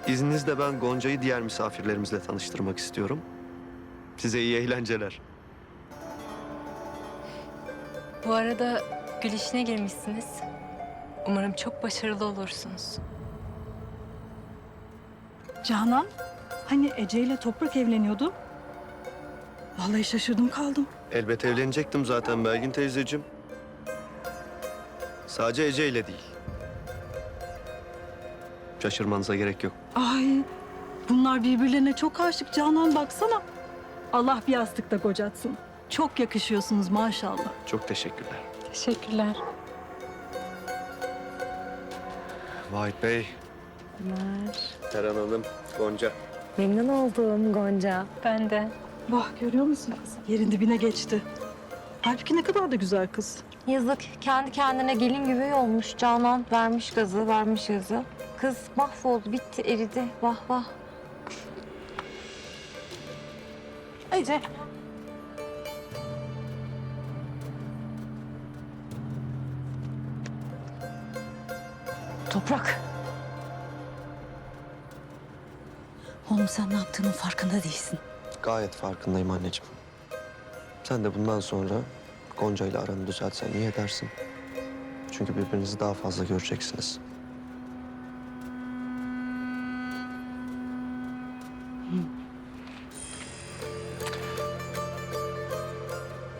İzninizle ben Gonca'yı diğer misafirlerimizle tanıştırmak istiyorum. Size iyi eğlenceler. Bu arada gül işine girmişsiniz. Umarım çok başarılı olursunuz. Canan, hani Ece ile Toprak evleniyordu? Vallahi şaşırdım kaldım. Elbet evlenecektim zaten Belgin teyzeciğim. Sadece Ece ile değil. Şaşırmanıza gerek yok. Ay, bunlar birbirlerine çok aşık Canan, baksana. Allah bir yastıkta kocatsın. Çok yakışıyorsunuz maşallah. Çok teşekkürler. Teşekkürler. Vahit Bey, Serhan Hanım, Gonca. Memnun oldum Gonca. Ben de. Vah, görüyor musun kız? Yerin dibine geçti. Halbuki ne kadar da güzel kız. Yazık kendi kendine gelin güvey olmuş Canan. Vermiş gazı, vermiş gazı. Kız mahvoldu, bitti, eridi. Vah vah. Ece. Toprak. Oğlum sen ne yaptığının farkında değilsin. Gayet farkındayım anneciğim. Sen de bundan sonra Gonca ile aranı düzeltsen iyi edersin. Çünkü birbirinizi daha fazla göreceksiniz.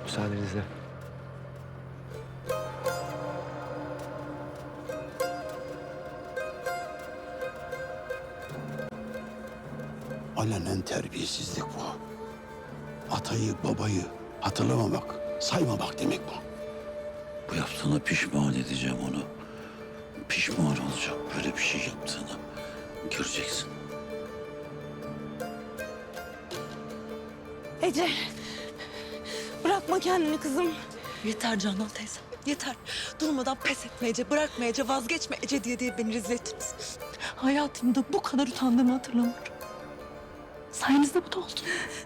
Müsaadenizle. Alenen terbiyesizlik bu. Atayı, babayı hatırlamamak, saymamak demek bu. Bu yaptığına pişman edeceğim onu. Pişman olacak böyle bir şey yaptığını. Göreceksin. Ece. Bırakma kendini kızım. Yeter Canan teyze. Yeter. Durmadan pes etme Ece, bırakma Ece, vazgeçme Ece diye beni rezil ettiniz. Hayatımda bu kadar utandığımı hatırlamıyorum. Sayenizde bu da oldu.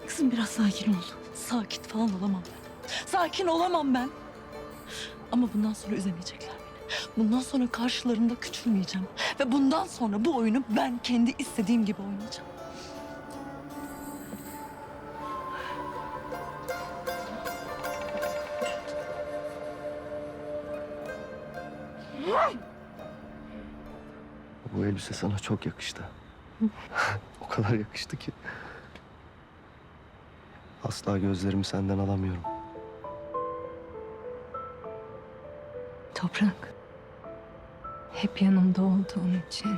Kızım biraz sakin ol. Sakin falan olamam ben. Sakin olamam ben. Ama bundan sonra üzemeyecekler beni. Bundan sonra karşılarında küçülmeyeceğim. Ve bundan sonra bu oyunu ben kendi istediğim gibi oynayacağım. Bu elbise sana çok yakıştı. O kadar yakıştı ki. Asla gözlerimi senden alamıyorum. Toprak. Hep yanımda olduğun için,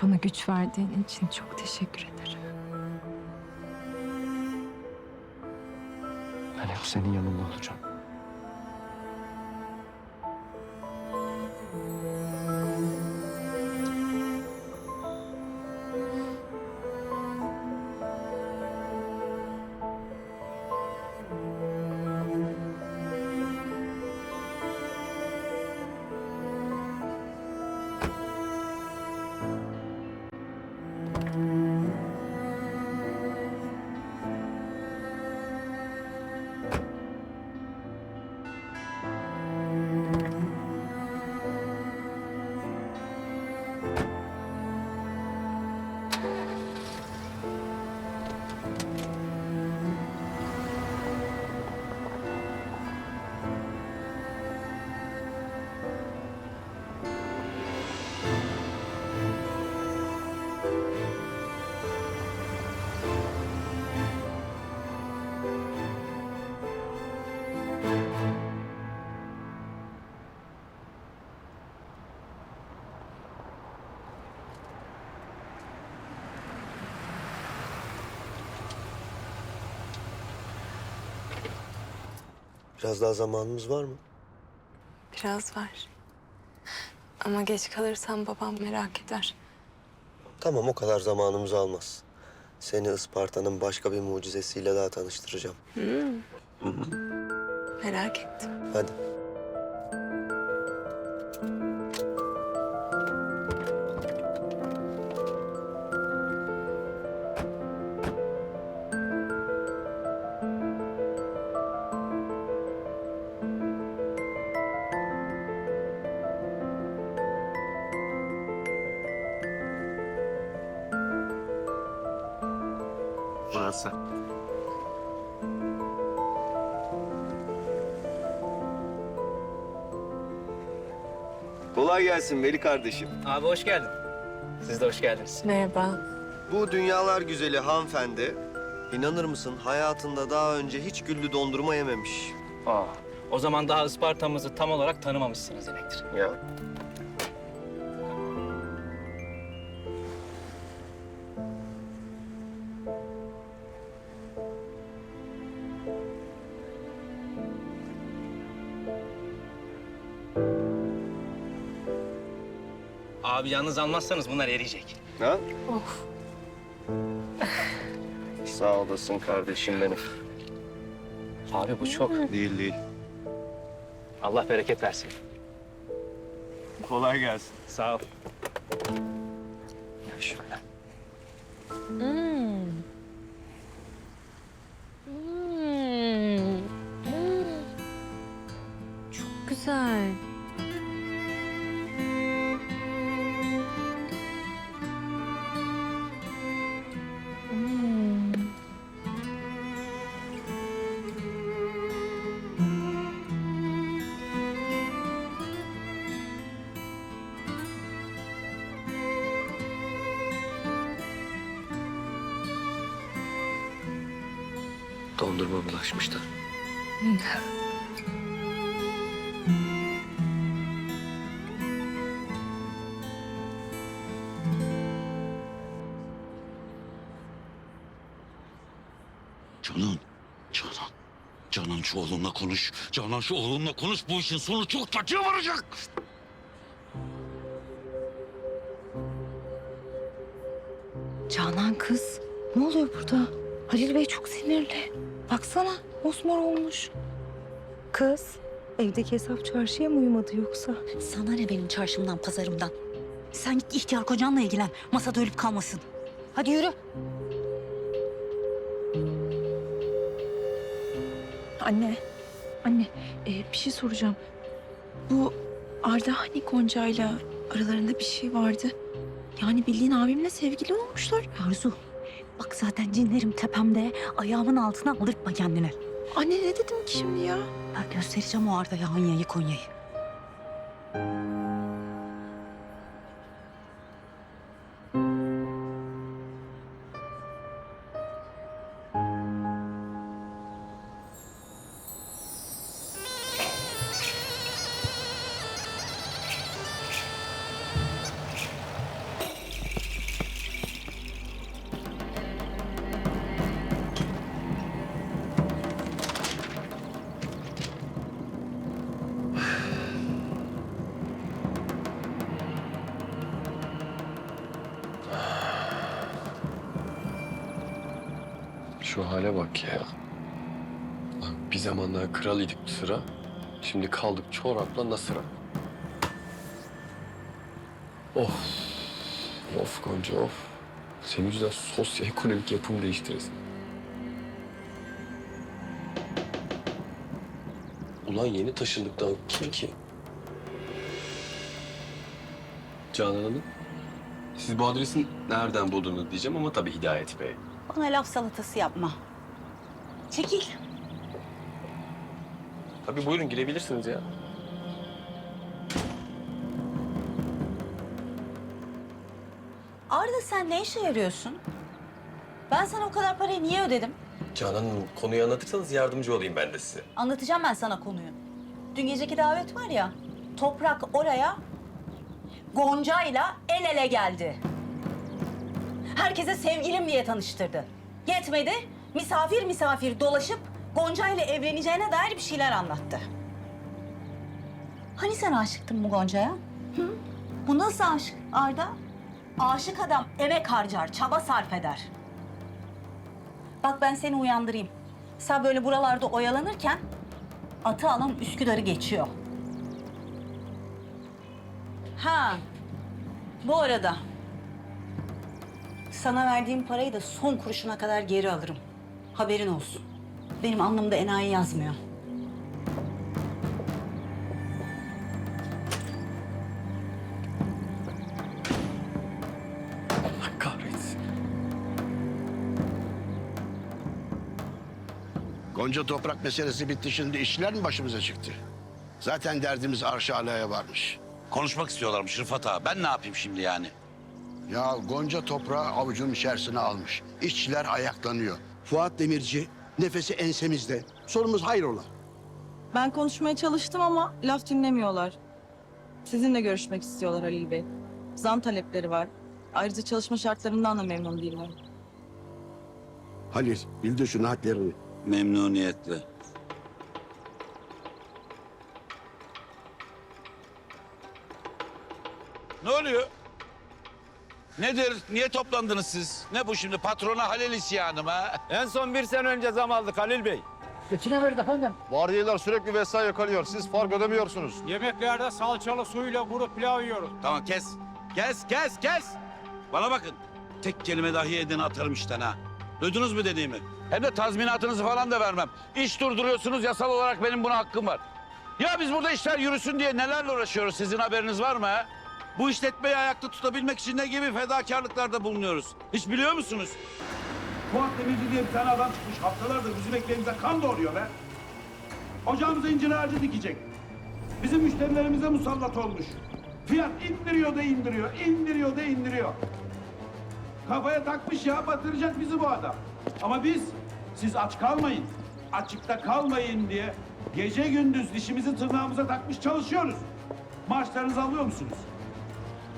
bana güç verdiğin için çok teşekkür ederim. Ben hep senin yanında olacağım. Biraz daha zamanımız var mı? Biraz var. Ama geç kalırsam babam merak eder. Tamam, o kadar zamanımızı almaz. Seni Isparta'nın başka bir mucizesiyle daha tanıştıracağım. Merak ettim. Hadi. pahası. Kolay gelsin Veli kardeşim. Abi hoş geldin. Siz de hoş geldiniz. Merhaba. Bu dünyalar güzeli hanımefendi, inanır mısın hayatında daha önce hiç güllü dondurma yememiş. O zaman daha Isparta'mızı tam olarak tanımamışsınız demektir. Ya. Abi yalnız almazsanız bunlar eriyecek. Ha? Sağ olasın kardeşim benim. Abi bu çok. Değil değil. Allah bereket versin. Kolay gelsin. Sağ ol. Şöyle. Çok güzel. Dondurma bulaşmış da. Canan, Canan. Canan şu oğlunla konuş. Canan şu oğlunla konuş. Bu işin sonu çok kötüye varacak. Canan kız, ne oluyor burada? Halil Bey çok sinirli. Baksana, mosmor olmuş. Kız, evdeki hesap çarşıya mı uyumadı yoksa? Sana ne benim çarşımdan, pazarımdan? Sen git ihtiyar kocanla ilgilen. Masada ölüp kalmasın. Hadi yürü. Anne, bir şey soracağım. Bu Arda hani Gonca'yla aralarında bir şey vardı. Yani bildiğin abimle sevgili olmuşlar. Arzu, bak zaten cinlerim tepemde. Ayağımın altına aldırtma kendini. Anne ne dedim ki şimdi ya? Ben göstereceğim o Arda'ya Hanya'yı, Konya'yı. Şu hale bak ya. Lan bir zamanlar kral idik sıra. Şimdi kaldık çorapla nasıra. Of. Of Gonca of. Senin yüzünden sosyoekonomik yapım değiştiririz. Ulan yeni taşındıktan kim ki? Canan Hanım. Siz bu adresin nereden bulduğunu diyeceğim ama tabii Hidayet Bey. Bana laf salatası yapma. Çekil. Tabii buyurun girebilirsiniz ya. Arda sen ne işe yarıyorsun? Ben sana o kadar parayı niye ödedim? Canan Hanım konuyu anlatırsanız yardımcı olayım ben de size. Anlatacağım ben sana konuyu. Dün geceki davet var ya, Toprak oraya Gonca'yla el ele geldi. Herkese sevgilim diye tanıştırdı. Yetmedi, misafir dolaşıp Gonca'yla evleneceğine dair bir şeyler anlattı. Hani sen aşıktın bu Gonca'ya? Hı? Bu nasıl aşk Arda? Aşık adam emek harcar, çaba sarf eder. Bak ben seni uyandırayım. Sen böyle buralarda oyalanırken atı alan Üsküdar'ı geçiyor. Ha, bu arada sana verdiğim parayı da son kuruşuna kadar geri alırım. Haberin olsun. Benim alnımda enayi yazmıyor. Allah kahretsin. Gonca toprak meselesi bitti, şimdi işçiler mi başımıza çıktı? Zaten derdimiz arş-ı alaya varmış. Konuşmak istiyorlarmış Rıfat ağa. Ben ne yapayım şimdi yani? Ya Gonca toprağı avucunun içerisine almış. İşçiler ayaklanıyor. Fuat Demirci nefesi ensemizde. Sonumuz hayrola. Ben konuşmaya çalıştım ama laf dinlemiyorlar. Sizinle görüşmek istiyorlar Halil Bey. Zam talepleri var. Ayrıca çalışma şartlarından da memnun değiller. Halil, bildir şunu hadlerini. Memnuniyetle. Ne oluyor? Nedir? Niye toplandınız siz? Ne bu şimdi? Patrona Halil isyanı mı? En son 1 sene önce zam aldık Halil Bey. Vardiyalar sürekli vesai yakalıyor. Siz fark ödemiyorsunuz. Yemeklerde salçalı suyla kuru pilav yiyoruz. Tamam kes. Kes. Bana bakın. Tek kelime dahi edin atarım işten ha. Duydunuz mu dediğimi? Hem de tazminatınızı falan da vermem. İş durduruyorsunuz, yasal olarak benim buna hakkım var. Ya biz burada işler yürüsün diye nelerle uğraşıyoruz, sizin haberiniz var mı ha? Bu işletmeyi ayakta tutabilmek için ne gibi fedakarlıklarda bulunuyoruz? Hiç biliyor musunuz? Fuat Demirci diye bir tane adam çıkmış. Haftalardır bizim ekmeğimize kan doğuruyor be. Ocağımıza incir ağacı dikecek. Bizim müşterilerimize musallat olmuş. Fiyat indiriyor da indiriyor. Kafaya takmış ya, batıracak bizi bu adam. Ama siz aç kalmayın, açıkta kalmayın diye gece gündüz dişimizi tırnağımıza takmış çalışıyoruz. Maaşlarınızı alıyor musunuz?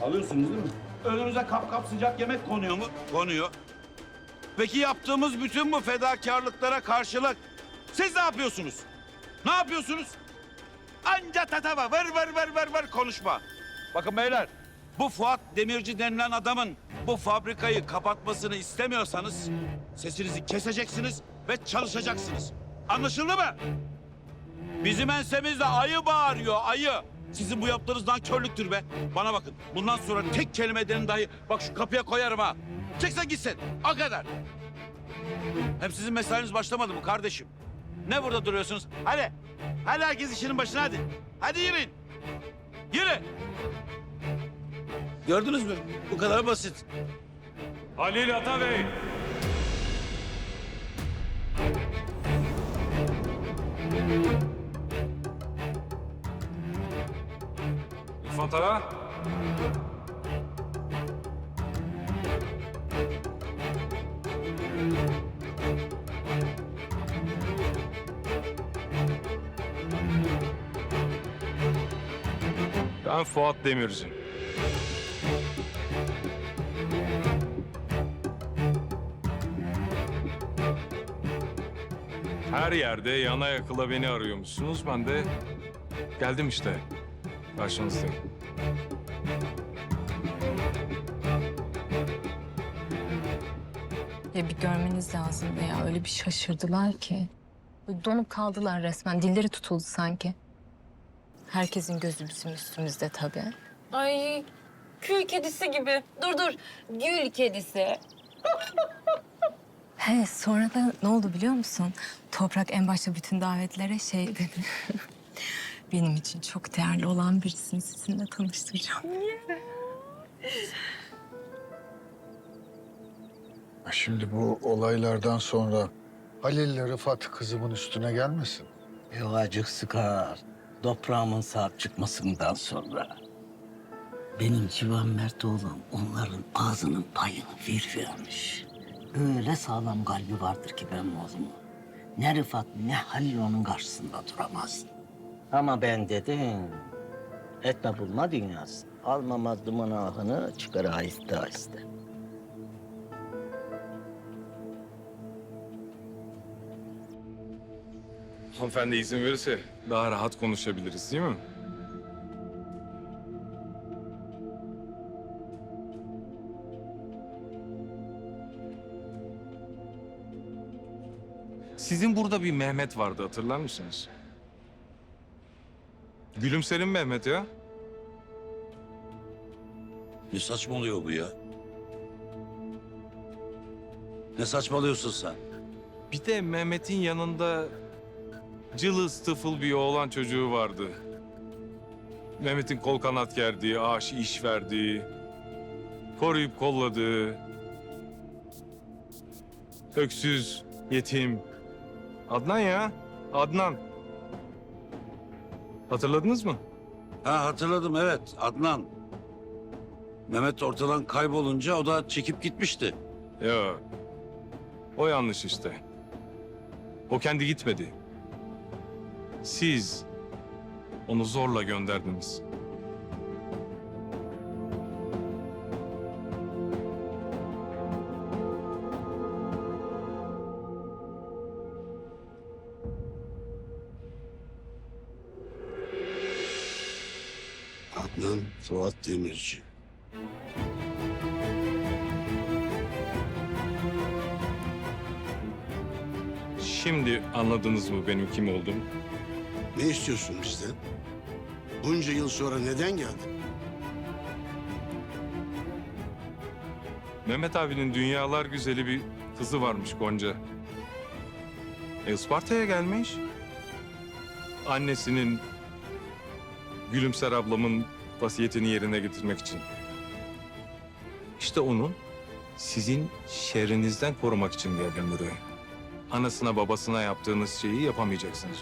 Alıyorsunuz değil mi? Önünüze kap sıcak yemek konuyor mu? Konuyor. Peki yaptığımız bütün bu fedakarlıklara karşılık siz ne yapıyorsunuz? Ne yapıyorsunuz? Anca tatava vır konuşma. Bakın beyler, bu Fuat Demirci denilen adamın bu fabrikayı kapatmasını istemiyorsanız sesinizi keseceksiniz ve çalışacaksınız. Anlaşıldı mı? Bizim ensemizde ayı bağırıyor, ayı. Sizin bu yaptığınız nankörlüktür be. Bana bakın, bundan sonra tek kelime edeni dahi bak şu kapıya koyarım ha. Çıksa gitsin, o kadar. Hem sizin mesainiz başlamadı mı kardeşim? Ne burada duruyorsunuz? Hadi herkes işinin başına hadi. Hadi yürüyün. Yürü. Gördünüz mü? Bu kadar basit. Halil Atabey. Rıfat ağa. Ben Fuat Demirci. Her yerde yana yakıla beni arıyormuşsunuz. Ben de geldim işte. Karşınızdayım. Ya bir görmeniz lazımdı ya. Öyle bir şaşırdılar ki. Böyle donup kaldılar resmen. Dilleri tutuldu sanki. Herkesin gözü bizim üstümüzde tabii. Ay kül kedisi gibi. Dur gül kedisi. He, sonra da ne oldu biliyor musun? Toprak en başta bütün davetlere şey dedi. Benim için çok değerli olan birisini sizinle tanıştıracağım. Şimdi bu olaylardan sonra Halil ile Rıfat kızımın üstüne gelmesin. Yuvacık sıkar. Toprağımın sahip çıkmasından sonra. Benim civan mert oğlum onların ağzının payını vermiş. Öyle sağlam kalbi vardır ki benim oğlumun. Ne Rıfat ne Halil onun karşısında duramaz. Ama ben dedim, etme bulma dünyası. Almamaz duman ahını çıkar ahiste ahiste. Hanımefendi izin verirse daha rahat konuşabiliriz değil mi? Sizin burada bir Mehmet vardı, hatırlar mısınız? Gülümserin Mehmet ya. Ne saçmalıyor bu ya? Ne saçmalıyorsun sen? Bir de Mehmet'in yanında cılız tıfıl bir oğlan çocuğu vardı. Mehmet'in kol kanat gerdiği, aşı iş verdiği, koruyup kolladığı, öksüz, yetim, Adnan ya. Adnan. Hatırladınız mı? Ha hatırladım evet Adnan. Mehmet ortadan kaybolunca o da çekip gitmişti. Ya. O yanlış işte. O kendi gitmedi. Siz onu zorla gönderdiniz. Adnan Fuat Demirci. Şimdi anladınız mı benim kim olduğumu? Ne istiyorsun bizden? Bunca yıl sonra neden geldin? Mehmet abinin dünyalar güzeli bir kızı varmış Gonca. Isparta'ya gelmiş. Annesinin, Gülümser ablamın vasiyetini yerine getirmek için. İşte onu sizin şerrinizden korumak için geldim buraya. Anasına babasına yaptığınız şeyi yapamayacaksınız.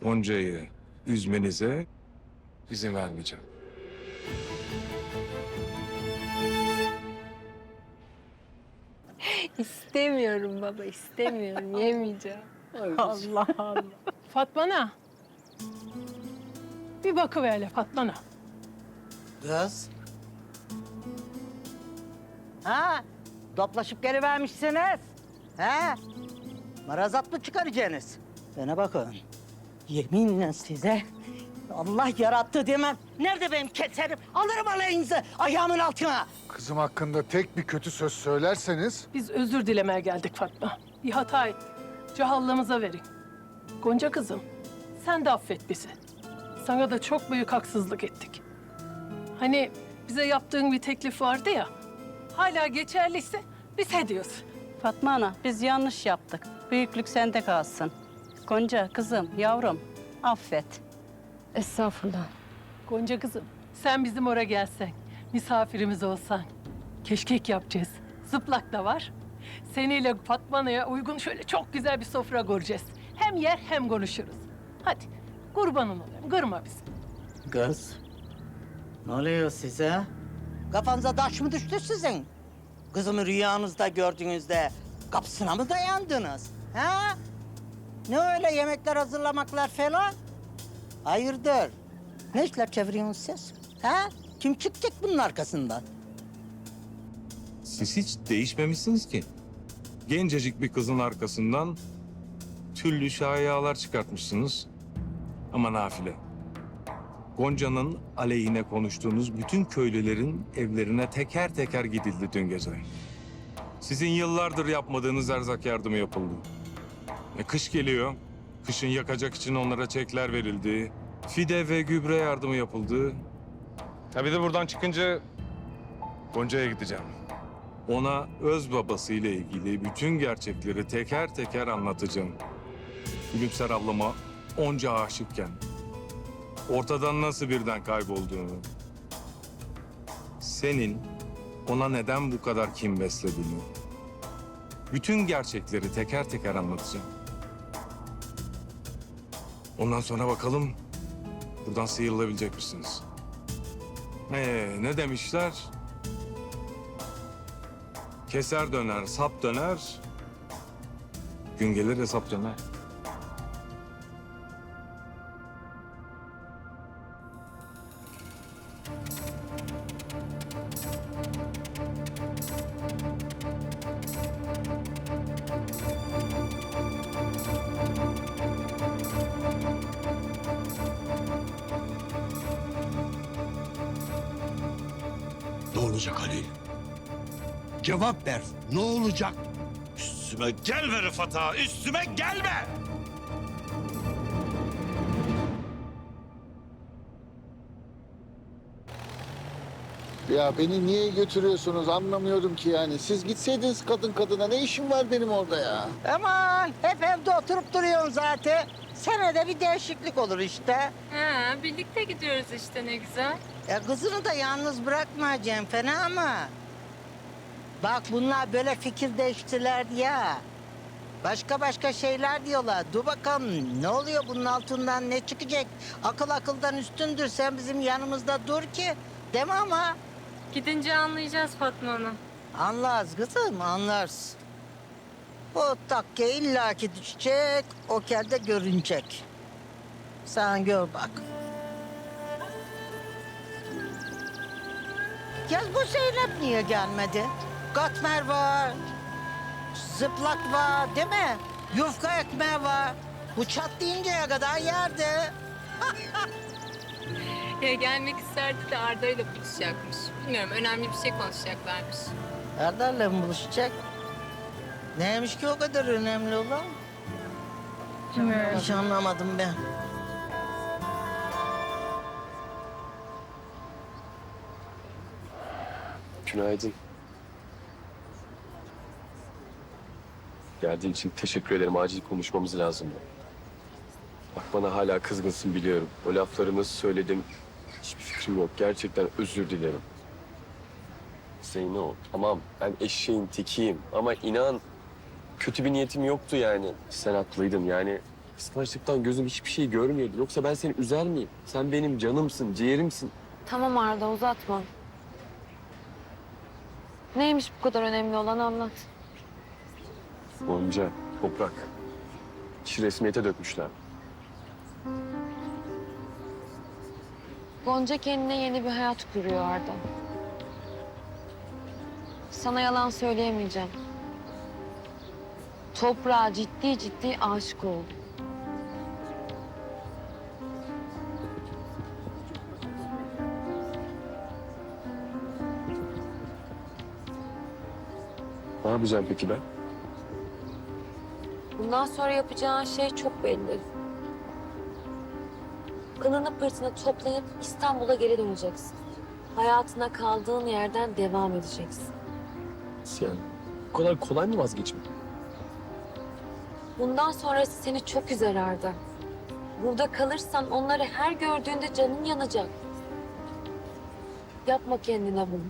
Gonca'yı üzmenize izin vermeyeceğim. İstemiyorum baba, istemiyorum. Yemeyeceğim. Allah Allah. Fatmana. Bir bakıver Fatmana. Kız. Ha? Toplaşıp geri vermişsiniz. Ha? Marazat mı çıkaracaksınız? Bana bakın. Yeminle size Allah yarattı demem. Nerede benim keserim? Alırım alayınızı ayağımın altına. Kızım hakkında tek bir kötü söz söylerseniz... Biz özür dilemeye geldik Fatma. Bir hata ettik. Cahallığımıza verin. Gonca kızım, sen de affet bizi. Sana da çok büyük haksızlık ettik. Hani bize yaptığın bir teklif vardı ya, hala geçerliyse biz ediyoruz. Fatma Ana, biz yanlış yaptık. Büyüklük sende kalsın. Gonca kızım, yavrum, affet. Estağfurullah. Gonca kızım, sen bizim oraya gelsen, misafirimiz olsan. Keşkek yapacağız. Zıplak da var. Seninle Fatma'ya uygun şöyle çok güzel bir sofra kuracağız. Hem yer hem konuşuruz. Hadi kurbanın olayım, kırma bizi. Kız. Ne oluyor size? Kafanıza taş mı düştü sizin? Kızımı rüyanızda gördüğünüzde kapısına mı dayandınız? Ha? Ne öyle yemekler hazırlamaklar falan? Hayırdır? Ne işler çeviriyorsunuz siz? Ha? Kim çıkacak bunun arkasından? Siz hiç değişmemişsiniz ki. Gencecik bir kızın arkasından türlü şayialar çıkartmışsınız. Ama nafile. Gonca'nın aleyhine konuştuğunuz bütün köylülerin evlerine teker teker gidildi dün gece. Sizin yıllardır yapmadığınız erzak yardımı yapıldı. Kış geliyor. Kışın yakacak için onlara çekler verildi. Fide ve gübre yardımı yapıldı. Ha bir de buradan çıkınca Gonca'ya gideceğim. Ona öz babasıyla ilgili bütün gerçekleri teker teker anlatacağım. Gülümser ablama onca aşıkken ortadan nasıl birden kaybolduğunu, senin ona neden bu kadar kin beslediğini, bütün gerçekleri teker teker anlatacağım. Ondan sonra bakalım buradan sıyrılabilecek misiniz? Ne demişler? Keser döner, sap döner, gün gelir hesap döner. Ne olacak Halil? Cevap ver. Ne olacak? Üstüme gelme Rıfat ağa, üstüme gelme! Ya beni niye götürüyorsunuz anlamıyorum ki yani. Siz gitseydiniz kadın kadına ne işim var benim orada ya? Aman hep evde oturup duruyorsun zaten. Senede bir değişiklik olur işte. Ha, birlikte gidiyoruz işte ne güzel. Kızını da yalnız bırakmayacağım fena mı? Bak bunlar böyle fikir değiştiler ya. Başka şeyler diyorlar. Dur bakalım ne oluyor bunun altından ne çıkacak? Akıl akıldan üstündür. Sen bizim yanımızda dur ki. Değil mi ama? Gidince anlayacağız Fatma Hanım. Anlarız kızım anlarız. O takke illaki düşecek. O kerde görünecek. Sen gör bak. Ya bu Zeynep niye gelmedi? Katmer var. Zıplak var değil mi? Yufka ekmeği var. Bu çatlayıncaya kadar yerde. Ya gelmek isterdi de Arda ile buluşacakmış. Bilmiyorum, önemli bir şey konuşacaklarmış. Erdal'le mi buluşacak? Neymiş ki o kadar önemli olan? Bilmiyorum. Hiç anlamadım ben. Günaydın. Geldiğin için teşekkür ederim. Acil konuşmamız lazımdı. Bak bana hala kızgınsın biliyorum. O lafları nasıl söyledim hiçbir fikrim yok. Gerçekten özür dilerim. Zeyno, tamam ben eşeğin tekiyim ama inan kötü bir niyetim yoktu yani. Sen haklıydın yani. Kıskançlıktan gözüm hiçbir şey görmüyordu. Yoksa ben seni üzer miyim? Sen benim canımsın, ciğerimsin. Tamam Arda, uzatma. Neymiş bu kadar önemli olan, anlat. Gonca, toprak. İşi resmiyete dökmüşler. Gonca kendine yeni bir hayat kuruyor Arda. Sana yalan söyleyemeyeceğim. Toprağa ciddi aşık oldu. Ne yapacağım peki ben? Bundan sonra yapacağın şey çok belli. Kılını pırtını toplayıp İstanbul'a geri döneceksin. Hayatına kaldığın yerden devam edeceksin. Yani bu kadar kolay mı vazgeçmek? Bundan sonrası seni çok üzer Arda. Burada kalırsan onları her gördüğünde canın yanacak. Yapma kendine bunu.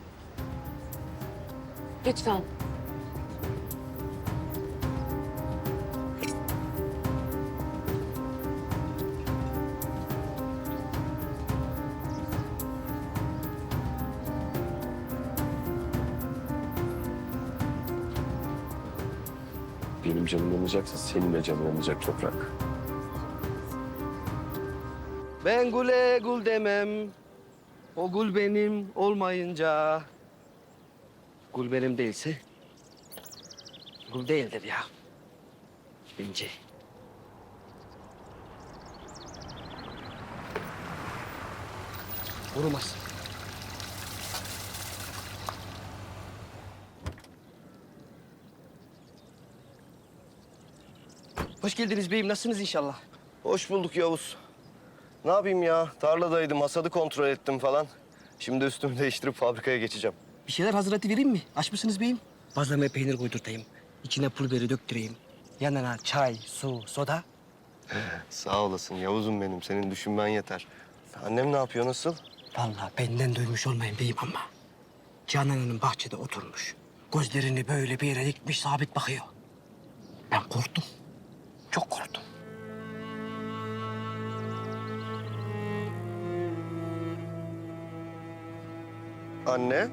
Lütfen. Benim canım yanacaksa senin de canın yanacak toprak. Ben güle gül demem. O gül benim olmayınca. Gül benim değilse gül değildir ya. Bence. Vurmaz. Hoş geldiniz beyim. Nasılsınız inşallah? Hoş bulduk Yavuz. Ne yapayım ya? Tarladaydım, hasadı kontrol ettim falan. Şimdi üstümü değiştirip fabrikaya geçeceğim. Bir şeyler hazırlatı vereyim mi? Aç mısınız beyim? Bazlama peynir koydurtayım. İçine pul biberi döktüreyim. Yanına çay, su, soda. Sağ olasın Yavuz'um benim. Senin düşünmen yeter. Annem ne yapıyor, nasıl? Vallahi benden duymuş olmayın beyim ama Canan Hanım bahçede oturmuş. Gözlerini böyle bir yere dikmiş, sabit bakıyor. Ben korktum. Çok korktum. Anne?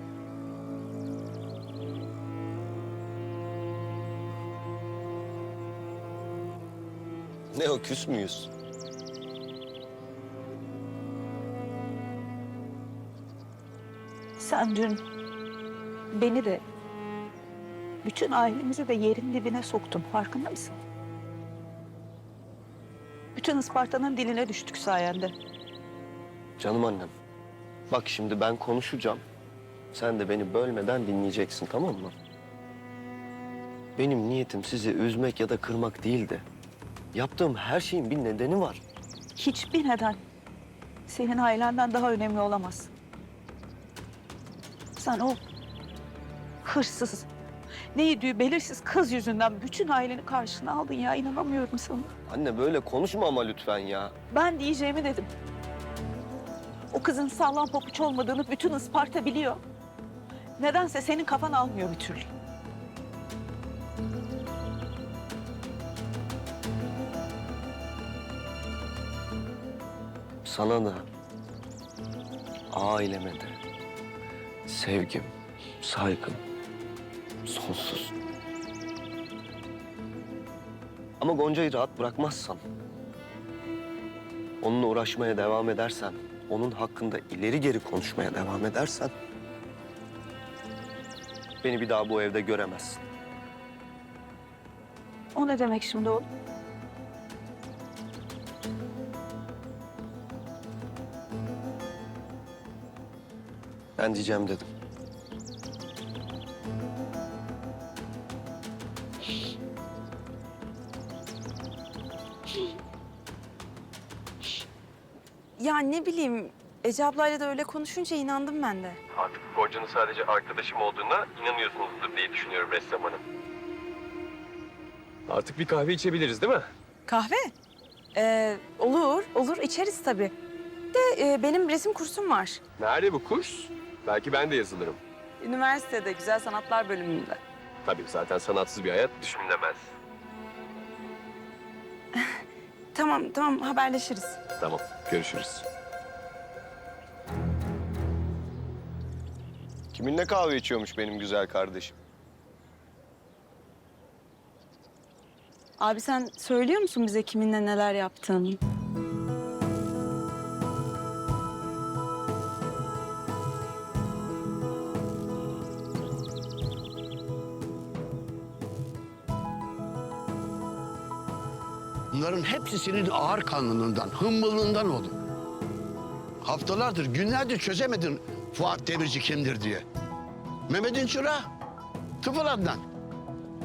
Ne o, küs müyüz? Sen dün beni de bütün ailemizi de yerin dibine soktun. Farkında mısın? Bütün Isparta'nın diline düştük sayende. Canım annem. Bak şimdi ben konuşacağım. Sen de beni bölmeden dinleyeceksin, tamam mı? Benim niyetim sizi üzmek ya da kırmak değildi. Yaptığım her şeyin bir nedeni var. Hiçbir neden senin ailenden daha önemli olamaz. Sen o hırsız, neydi belirsiz kız yüzünden bütün aileni karşına aldın ya. İnanamıyorum sana. Anne böyle konuşma ama lütfen ya. Ben diyeceğimi dedim. O kızın sağlam pabuç olmadığını bütün Isparta biliyor. Nedense senin kafan almıyor bir türlü. sana da, aileme de sevgim, saygım sonsuz. Ama Gonca'yı rahat bırakmazsam, onunla uğraşmaya devam edersen, onun hakkında ileri geri konuşmaya devam edersen, beni bir daha bu evde göremezsin. O ne demek şimdi oğlum? Ben diyeceğim dedim. Ya ne bileyim, Ece ablayla da öyle konuşunca inandım ben de. Artık Gonca'nın sadece arkadaşım olduğuna inanıyorsunuzdur diye düşünüyorum Ressam Hanım. Artık bir kahve içebiliriz değil mi? Kahve? Olur içeriz tabii. De benim resim kursum var. Nerede bu kurs? Belki ben de yazılırım. Üniversitede, Güzel Sanatlar bölümünde. Tabii zaten sanatsız bir hayat düşünülemez. Tamam haberleşiriz. Tamam, görüşürüz. Kiminle kahve içiyormuş benim güzel kardeşim? Abi sen söylüyor musun bize kiminle neler yaptığını? Bunların hepsi senin ağır kanlılığından, hımbıllığından oldu. Haftalardır, günlerdir çözemedin Fuat Demirci kimdir diye. Mehmet'in çırağı, Tıfıl Adnan.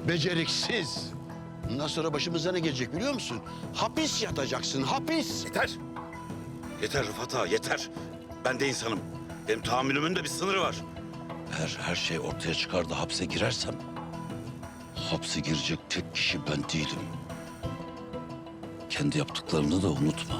Beceriksiz. Bundan sonra başımıza ne gelecek biliyor musun? Hapis yatacaksın, hapis. Yeter. Yeter Rıfat ağa, yeter. Ben de insanım. Benim tahammülümün de bir sınırı var. Eğer her şey ortaya çıkar da hapse girersem... hapse girecek tek kişi ben değilim. Kendi yaptıklarını da unutma.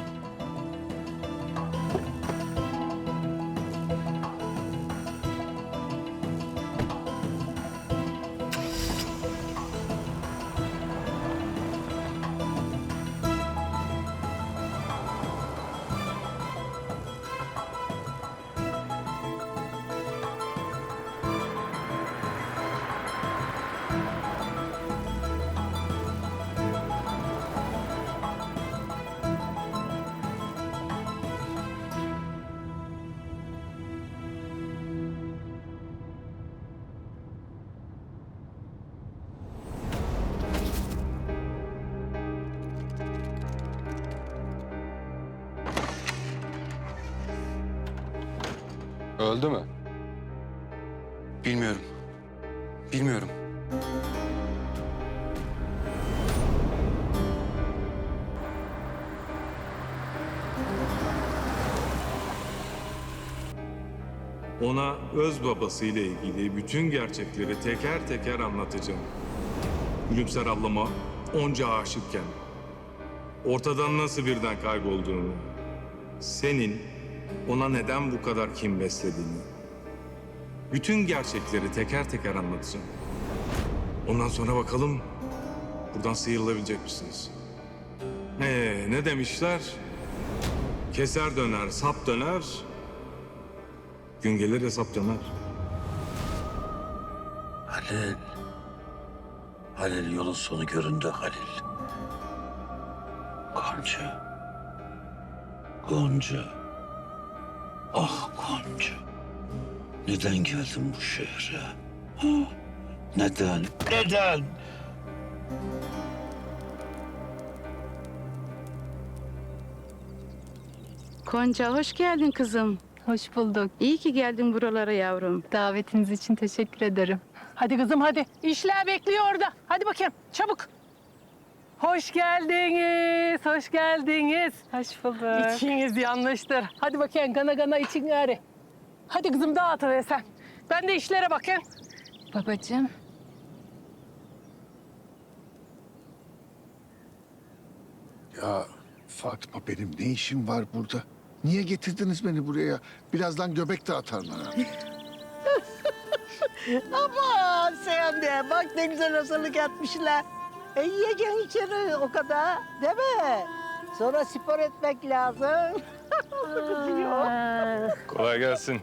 Öldü mü? Bilmiyorum. Bilmiyorum. Ona öz babasıyla ilgili bütün gerçekleri teker teker anlatacağım. Gülümser ablama onca aşıkken ortadan nasıl birden kaybolduğunu, senin ona neden bu kadar kin beslediğini, bütün gerçekleri teker teker anlatacağım. Ondan sonra bakalım buradan sıyrılabilecek misiniz? Ne demişler? Keser döner, sap döner, gün gelir hesap döner. Halil. Halil, yolun sonu göründü Halil. Gonca. Gonca. Ah Gonca. Neden geldin bu şehre? Ha? Neden? Neden? Gonca hoş geldin kızım. Hoş bulduk. İyi ki geldin buralara yavrum. Davetiniz için teşekkür ederim. Hadi kızım hadi. İşler bekliyor orada. Hadi bakayım çabuk. Hoş geldiniz. Hoş geldiniz. Hoş bulduk. İçiniz yanlıştır. Hadi bakayım gana için gari. Hadi kızım dağıtıver sen. Ben de işlere bakayım. Babacığım. Ya Fatma, benim ne işim var burada? Niye getirdiniz beni buraya? Birazdan göbek de atarlar. Aman sen de bak ne güzel hazırlık etmişler. Yiyeceksin içeri o kadar değil mi? Sonra spor etmek lazım. Kolay gelsin.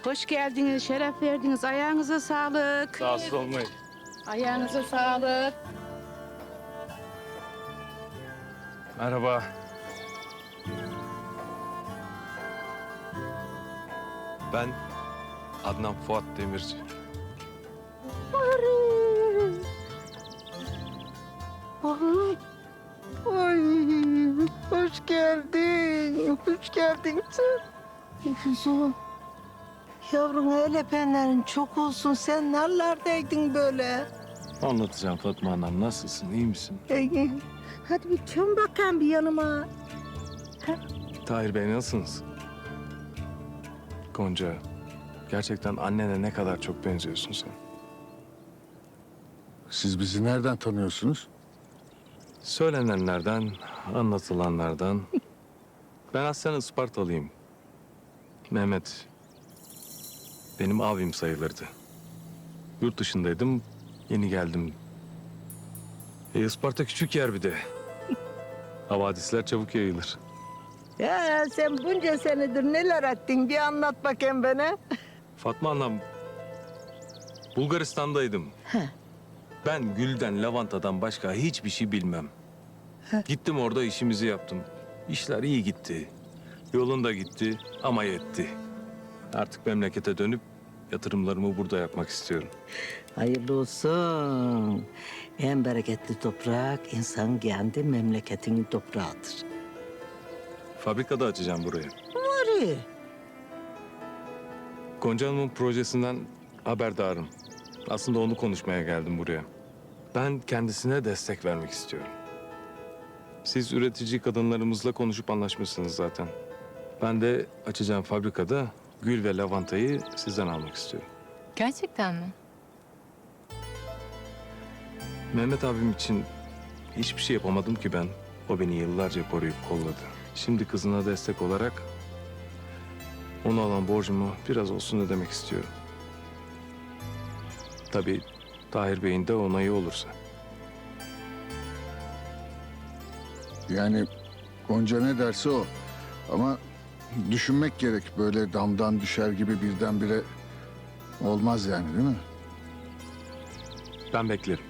Hoş geldiniz, şeref verdiniz. Ayağınıza sağlık. Rahatsız olmayın. Ayağınıza sağlık. Merhaba. Ben Adnan Fuat Demirci. Ay, hoş geldin. Hoş geldin sen. Kuzum. Yavrum el öpenlerin çok olsun. Sen nerelerdeydin böyle? Anlatacağım Fatma Hanım. Nasılsın? İyi misin? Hadi bir çön bakayım bir yanıma. Tahir Bey nasılsınız? Gonca, gerçekten annene ne kadar çok benziyorsun sen. Siz bizi nereden tanıyorsunuz? Söylenenlerden, anlatılanlardan. Ben aslen Ispartalıyım. Mehmet benim abim sayılırdı. Yurt dışındaydım, yeni geldim. Isparta küçük yer bir de. Havadisler çabuk yayılır. Ya sen bunca senedir neler ettin bir anlat bakayım bana. Fatma Hanım, Bulgaristan'daydım. Ben gülden, lavantadan başka hiçbir şey bilmem. Gittim orada işimizi yaptım. İşler iyi gitti. Yolunda gitti ama yetti. Artık memlekete dönüp yatırımlarımı burada yapmak istiyorum. Hayırlı olsun. En bereketli toprak insan kendi memleketinin toprağıdır. Fabrikada açacağım burayı. Var. Gonca Hanım'ın projesinden haberdarım. Aslında onu konuşmaya geldim buraya. Ben kendisine destek vermek istiyorum. Siz üretici kadınlarımızla konuşup anlaşmışsınız zaten. Ben de açacağım fabrikada gül ve lavantayı sizden almak istiyorum. Gerçekten mi? Mehmet abim için hiçbir şey yapamadım ki ben. O beni yıllarca koruyup kolladı. Şimdi kızına destek olarak ona olan borcumu biraz olsun ödemek istiyorum. Tabii Tahir Bey'in de onayı olursa. Yani Gonca ne derse o. Ama düşünmek gerek. Böyle damdan düşer gibi birdenbire olmaz yani değil mi? Ben beklerim.